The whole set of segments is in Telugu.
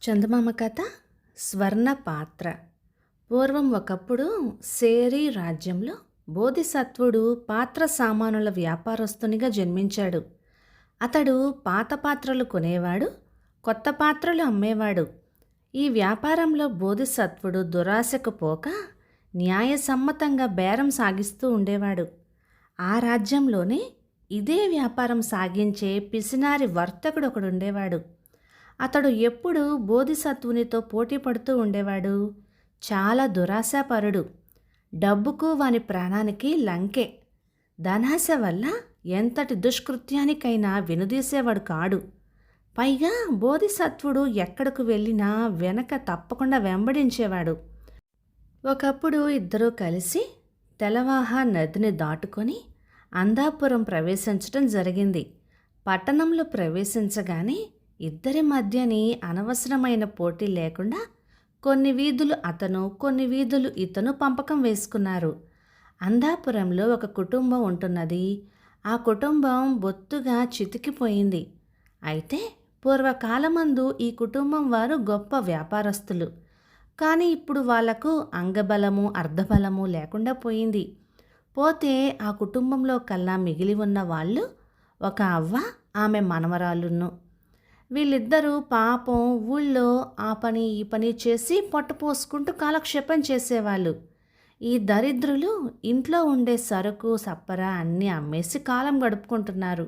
చందమామ కథ స్వర్ణ పాత్ర. పూర్వం ఒకప్పుడు సేరి రాజ్యంలో బోధిసత్వుడు పాత్ర సామానుల వ్యాపారస్తునిగా జన్మించాడు. అతడు పాత పాత్రలు కొనేవాడు, కొత్త పాత్రలు అమ్మేవాడు. ఈ వ్యాపారంలో బోధిసత్వుడు దురాశకు పోక న్యాయసమ్మతంగా బేరం సాగిస్తూ ఉండేవాడు. ఆ రాజ్యంలోనే ఇదే వ్యాపారం సాగించే పిసినారి వర్తకుడు ఒకడుండేవాడు. అతడు ఎప్పుడూ బోధిసత్వునితో పోటీ పడుతూ ఉండేవాడు. చాలా దురాశాపరుడు. డబ్బుకు వాని ప్రాణానికి లంకే. ధనాశ వల్ల ఎంతటి దుష్కృత్యానికైనా వెనుదీసేవాడు కాడు. పైగా బోధిసత్వుడు ఎక్కడకు వెళ్ళినా వెనక తప్పకుండా వెంబడించేవాడు. ఒకప్పుడు ఇద్దరూ కలిసి తెలవాహ నదిని దాటుకొని అందాపురం ప్రవేశించటం జరిగింది. పట్టణంలో ప్రవేశించగానే ఇద్దరి మధ్యని అనవసరమైన పోటీ లేకుండా కొన్ని వీధులు అతను, కొన్ని వీధులు ఇతను పంపకం వేసుకున్నారు. అందాపురంలో ఒక కుటుంబం ఉంటున్నది. ఆ కుటుంబం బొత్తుగా చితికిపోయింది. అయితే పూర్వకాలమందు ఈ కుటుంబం వారు గొప్ప వ్యాపారస్తులు. కానీ ఇప్పుడు వాళ్లకు అంగబలము అర్ధబలము లేకుండా పోయింది. పోతే ఆ కుటుంబంలో కల్లా మిగిలి ఉన్న వాళ్ళు ఒక అవ్వ, ఆమె మనవరాలును. వీళ్ళిద్దరూ పాపం ఊళ్ళో ఆ పని ఈ పని చేసి పొట్టపోసుకుంటూ కాలక్షేపం చేసేవాళ్ళు. ఈ దరిద్రులు ఇంట్లో ఉండే సరుకు సప్పర అన్నీ అమ్మేసి కాలం గడుపుకుంటున్నారు.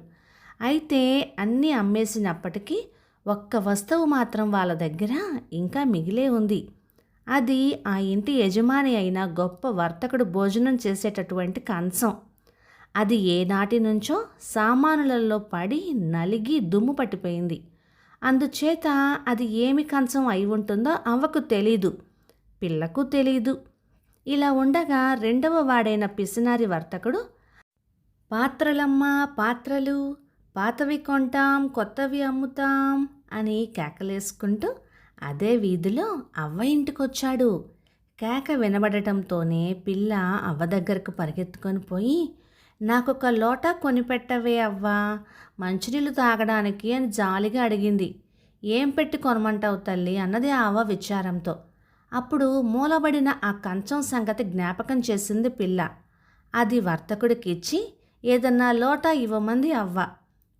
అయితే అన్నీ అమ్మేసినప్పటికీ ఒక్క వస్తువు మాత్రం వాళ్ళ దగ్గర ఇంకా మిగిలే ఉంది. అది ఆ ఇంటి యజమాని అయిన గొప్ప వర్తకుడు భోజనం చేసేటటువంటి కంచం. అది ఏనాటి నుంచో సామానులలో పడి నలిగి దుమ్ము పట్టిపోయింది. అందుచేత అది ఏమి కంచం అయి ఉంటుందో అవ్వకు తెలీదు, పిల్లకు తెలీదు. ఇలా ఉండగా రెండవ వాడైన పిసినారి వర్తకుడు, పాత్రలమ్మా పాత్రలు, పాతవి కొంటాం కొత్తవి అమ్ముతాం అని కేకలేసుకుంటూ అదే వీధిలో అవ్వ ఇంటికొచ్చాడు. కేక వినబడటంతోనే పిల్ల అవ్వ దగ్గరకు పరిగెత్తుకొని పోయి, నాకొక లోటా కొనిపెట్టవే అవ్వా, మంచినీళ్ళు తాగడానికి అని జాలిగా అడిగింది. ఏం పెట్టి కొనమంటావు తల్లి అన్నది ఆ అవ్వ విచారంతో. అప్పుడు మూలబడిన ఆ కంచం సంగతి జ్ఞాపకం చేసింది పిల్ల. అది వర్తకుడికిచ్చి ఏదన్నా లోటా ఇవ్వమంది అవ్వ.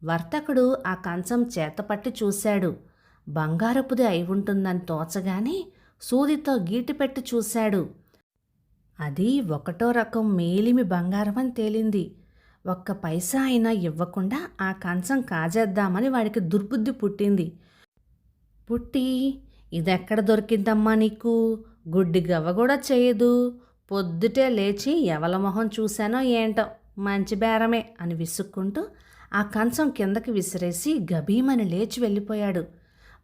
వర్తకుడు ఆ కంచం చేతపట్టి చూశాడు. బంగారపుది అయి ఉంటుందని తోచగానే సూదితో గీటి పెట్టి చూశాడు. అది ఒకటో రకం మేలిమి బంగారం అని తేలింది. ఒక్క పైసా అయినా ఇవ్వకుండా ఆ కంచం కాజేద్దామని వాడికి దుర్బుద్ధి పుట్టింది. పుట్టి, ఇదెక్కడ దొరికిందమ్మా నీకు, గుడ్డి గవ్వ కూడా చేయదు, పొద్దుటే లేచి ఎవల మొహం చూశానో ఏంటో, మంచి బేరమే అని విసుక్కుంటూ ఆ కంచం కిందకి విసిరేసి గభీమని లేచి వెళ్ళిపోయాడు.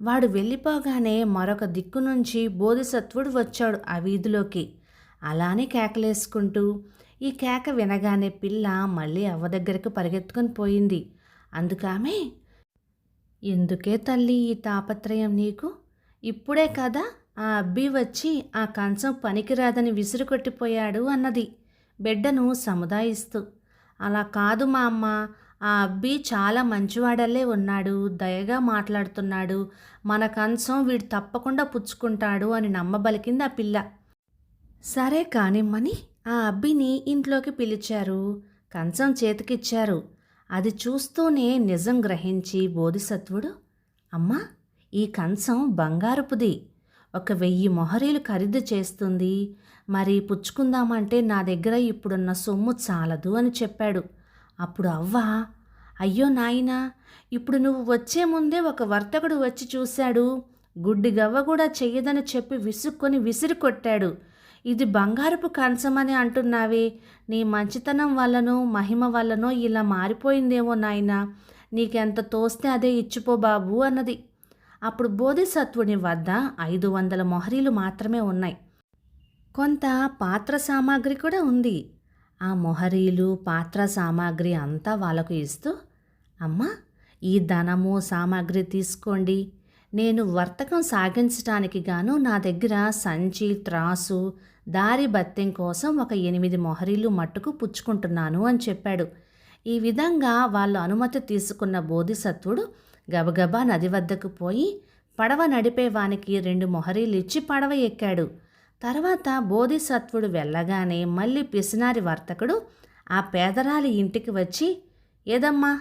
వాడు వెళ్ళిపోగానే మరొక దిక్కు నుంచి బోధిసత్వుడు వచ్చాడు ఆ వీధిలోకి. అలానే కేకలేసుకుంటూ. ఈ కేక వినగానే పిల్ల మళ్ళీ అవ్వ దగ్గరకు పరిగెత్తుకొని పోయింది. అందుకామె, ఎందుకే తల్లి ఈ తాపత్రయం నీకు, ఇప్పుడే కదా ఆ అబ్బి వచ్చి ఆ కంచం పనికిరాదని విసురుకొట్టిపోయాడు అన్నది బిడ్డను సముదాయిస్తూ. అలా కాదు మా అమ్మ, ఆ అబ్బి చాలా మంచివాడల్లే ఉన్నాడు, దయగా మాట్లాడుతున్నాడు, మన కంచం వీడు తప్పకుండా పుచ్చుకుంటాడు అని నమ్మబలికింది ఆ పిల్ల. సరే కానిమ్మని ఆ అబ్బిని ఇంట్లోకి పిలిచారు. కంచం చేతికిచ్చారు. అది చూస్తూనే నిజం గ్రహించి బోధిసత్వుడు, అమ్మా, ఈ కంచం బంగారపుది, 1000 మొహరీలు ఖరీదు చేస్తుంది, మరి పుచ్చుకుందామంటే నా దగ్గర ఇప్పుడున్న సొమ్ము చాలదు అని చెప్పాడు. అప్పుడు అవ్వ, అయ్యో నాయనా, ఇప్పుడు నువ్వు వచ్చే ముందే ఒక వర్తకుడు వచ్చి చూశాడు, గుడ్డి గవ్వ కూడా చెయ్యదని చెప్పి విసుక్కొని విసిరి కొట్టాడు. ఇది బంగారపు కంచమని అంటున్నావే, నీ మంచితనం వల్లనో మహిమ వల్లనో ఇలా మారిపోయిందేమో నాయనా, నీకెంత తోస్తే అదే ఇచ్చిపో బాబు అన్నది. అప్పుడు బోధిసత్వుని వద్ద 500 మొహరీలు మాత్రమే ఉన్నాయి. కొంత పాత్ర సామాగ్రి కూడా ఉంది. ఆ మొహరీలు పాత్ర సామాగ్రి అంతా వాళ్ళకు ఇస్తూ, అమ్మా, ఈ ధనము సామాగ్రి తీసుకోండి, నేను వర్తకం సాగించటానికి గాను నా దగ్గర సంచి, త్రాసు, దారి బత్తెం కోసం ఒక 8 మొహరీలు మట్టుకు పుచ్చుకుంటున్నాను అని చెప్పాడు. ఈ విధంగా వాళ్ళు అనుమతి తీసుకున్న బోధిసత్వుడు గబగబా నది వద్దకు పోయి పడవ నడిపేవానికి 2 మొహరీలిచ్చి పడవ ఎక్కాడు. తర్వాత బోధిసత్వుడు వెళ్ళగానే మళ్ళీ పిసినారి వర్తకుడు ఆ పేదరాలి ఇంటికి వచ్చి, ఏదమ్మా,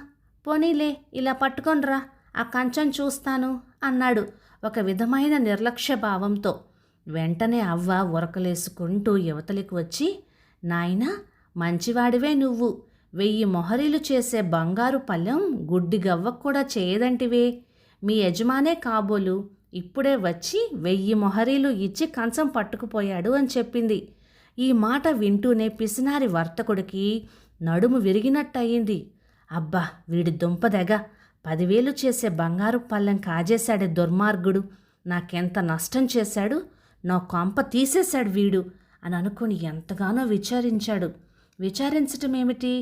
పోనీలే, ఇలా పట్టుకొనిరా, ఆ కంచం చూస్తాను అన్నాడు ఒక విధమైన నిర్లక్ష్య భావంతో. వెంటనే అవ్వ ఉరకలేసుకుంటూ యువతలికి వచ్చి, నాయనా, మంచివాడివే నువ్వు, 1000 మొహరీలు చేసే బంగారు పళ్ళెం గుడ్డి గవ్వకు కూడా చేయదంటివే. మీ యజమానే కాబోలు ఇప్పుడే వచ్చి 1000 మొహరీలు ఇచ్చి కంచం పట్టుకుపోయాడు అని చెప్పింది. ఈ మాట వింటూనే పిసినారి వర్తకుడికి నడుము విరిగినట్టయింది. అబ్బా, వీడి దుంపదెగ, 10,000 చేసే బంగారు పళ్ళెం కాజేశాడే దుర్మార్గుడు, నాకెంత నష్టం చేశాడు, నా కొంప తీసేశాడు వీడు అని అనుకుని ఎంతగానో విచారించాడు. విచారించటమేమిటి,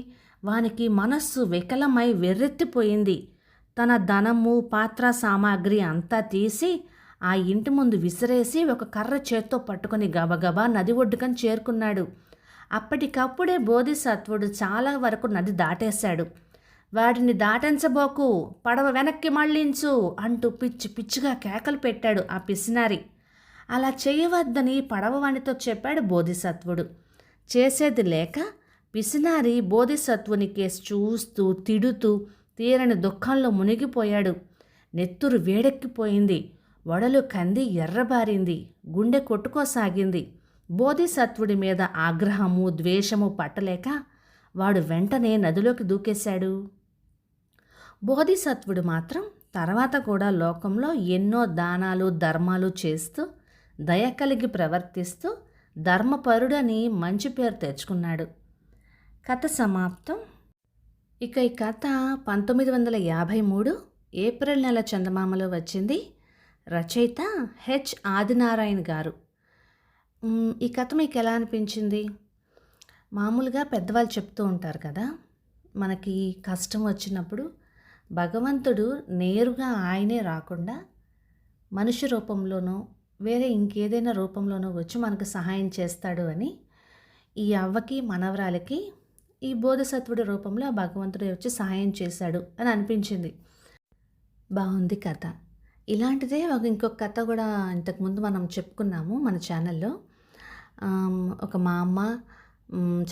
వానికి మనస్సు వికలమై వెర్రెత్తిపోయింది. తన ధనము, పాత్ర సామాగ్రి అంతా తీసి ఆ ఇంటి ముందు విసిరేసి ఒక కర్ర చేత్తో పట్టుకొని గబగబా నది ఒడ్డుకని చేరుకున్నాడు. అప్పటికప్పుడే బోధిసత్వుడు చాలా వరకు నది దాటేశాడు. వాడిని దాటించబోకు, పడవ వెనక్కి మళ్ళించు అంటూ పిచ్చి పిచ్చిగా కేకలు పెట్టాడు ఆ పిసినారి. అలా చేయవద్దని పడవవానితో చెప్పాడు బోధిసత్వుడు. చేసేది లేక పిసినారి బోధిసత్వుని కేసు చూస్తూ తిడుతూ తీరని దుఃఖంలో మునిగిపోయాడు. నెత్తురు వేడెక్కిపోయింది, వడలు కంది ఎర్రబారింది, గుండె కొట్టుకోసాగింది. బోధిసత్వుడి మీద ఆగ్రహము, ద్వేషము పట్టలేక వాడు వెంటనే నదిలోకి దూకేశాడు. బోధిసత్వుడు మాత్రం తర్వాత కూడా లోకంలో ఎన్నో దానాలు, ధర్మాలు చేస్తూ దయ కలిగి ప్రవర్తిస్తూ ధర్మపరుడని మంచి పేరు తెచ్చుకున్నాడు. కథ సమాప్తం. ఇక ఈ కథ 1953 ఏప్రిల్ నెల చందమామలో వచ్చింది. రచయిత హెచ్ ఆదినారాయణ గారు. ఈ కథ మీకు ఎలా అనిపించింది? మామూలుగా పెద్దవాళ్ళు చెప్తూ ఉంటారు కదా, మనకి కష్టం వచ్చినప్పుడు భగవంతుడు నేరుగా ఆయనే రాకుండా మనిషి రూపంలోనో వేరే ఇంకేదైనా రూపంలోనో వచ్చి మనకు సహాయం చేస్తాడు అని. ఈ అవ్వకి, మనవరాలకి ఈ బోధిసత్వుడి రూపంలో ఆ భగవంతుడు వచ్చి సహాయం చేశాడు అని అనిపించింది. బాగుంది కథ. ఇలాంటిదే ఇంకొక కథ కూడా ఇంతకుముందు మనం చెప్పుకున్నాము మన ఛానల్లో. ఒక మా అమ్మ,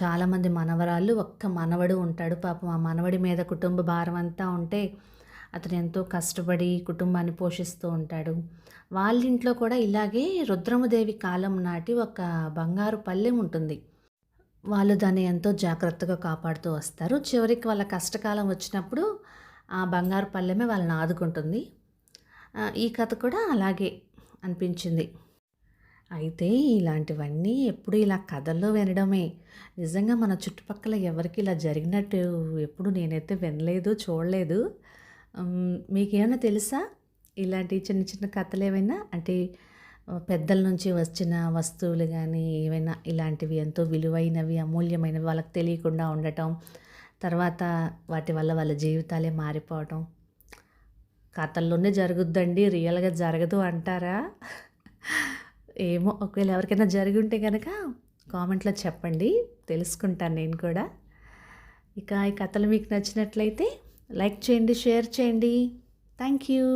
చాలామంది మనవరాళ్ళు, ఒక్క మనవడు ఉంటాడు. పాపం ఆ మనవడి మీద కుటుంబ భారం అంతా ఉంటే అతను ఎంతో కష్టపడి కుటుంబాన్ని పోషిస్తూ ఉంటాడు. వాళ్ళ ఇంట్లో కూడా ఇలాగే రుద్రమదేవి కాలం నాటి ఒక బంగారు పళ్ళెం ఉంటుంది. వాళ్ళు దాన్ని ఎంతో జాగ్రత్తగా కాపాడుతూ వస్తారు. చివరికి వాళ్ళ కష్టకాలం వచ్చినప్పుడు ఆ బంగారు పళ్ళెమే వాళ్ళని ఆదుకుంటుంది. ఈ కథ కూడా అలాగే అనిపించింది. అయితే ఇలాంటివన్నీ ఎప్పుడు ఇలా కథల్లో వినడమే. నిజంగా మన చుట్టుపక్కల ఎవరికి ఇలా జరిగినట్టు ఎప్పుడు నేనైతే వినలేదు, చూడలేదు. మీకేమైనా తెలుసా ఇలాంటి చిన్న చిన్న కథలు ఏమైనా? అంటే పెద్దల నుంచి వచ్చిన వస్తువులు కానీ ఏవైనా ఇలాంటివి ఎంతో విలువైనవి, అమూల్యమైనవి వాళ్ళకి తెలియకుండా ఉండటం, తర్వాత వాటి వల్ల వాళ్ళ జీవితాలే మారిపోవటం కథల్లోనే జరుగుద్దండి, రియల్గా జరగదు అంటారా? ఏమో, ఒకవేళ ఎవరికైనా జరిగి ఉంటే కనుక కామెంట్లో చెప్పండి, తెలుసుకుంటాను నేను కూడా. ఇక ఈ కథలు మీకు నచ్చినట్లయితే లైక్ చేయండి, షేర్ చేయండి. Thank you.